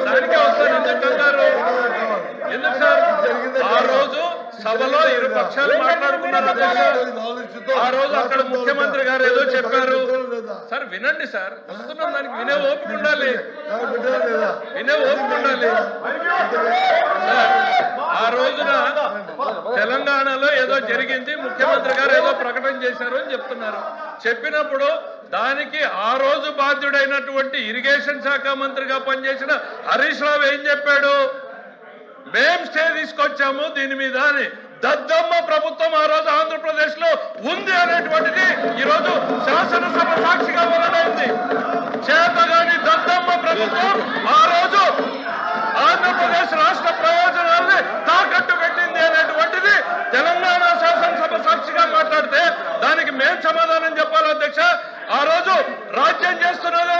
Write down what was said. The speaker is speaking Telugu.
దానికే వస్తాను. ఎందుకు కంగారు? ఎందుకు సార్? ఆ రోజు సభలో ఇరు పక్షాలు మాట్లాడుకున్నారు అధ్యక్ష. ఆ రోజు అక్కడ ముఖ్యమంత్రి గారు ఏదో చెప్పారు సార్. వినండి సార్, వస్తున్నాం. దానికి వినే ఓపిక ఉండాలి, వినే ఓపిక ఉండాలి సార్. ఆ రోజున తెలంగాణలో ఏదో జరిగింది, ముఖ్యమంత్రి గారు ఏదో ప్రకటన చేశారు అని చెప్తున్నారు. చెప్పినప్పుడు దానికి ఆ రోజు బాధ్యుడైనటువంటి ఇరిగేషన్ శాఖ మంత్రిగా పనిచేసిన హరీష్ రావు ఏం చెప్పాడు? మేం స్టే తీసుకొచ్చాము దీని మీద అని. దద్దమ్మ ప్రభుత్వం ఆ రోజు ఆంధ్రప్రదేశ్ లో ఉంది అనేటువంటిది ఈ రోజు శాసనసభ సాక్షిగా వెల్లడైంది. చేతగాని దద్దమ్మ ప్రభుత్వం ఆ రోజు ఆంధ్రప్రదేశ్ రాష్ట్ర ప్రయోజనాల్ని తాకట్టు పెట్టింది అనేటువంటిది తెలంగాణ శాసనసభ సాక్షిగా మాట్లాడితే దానికి మేం సమాధానం చెప్పాలి అధ్యక్ష. ఆ రోజు రాజ్యం చేస్తున్నదే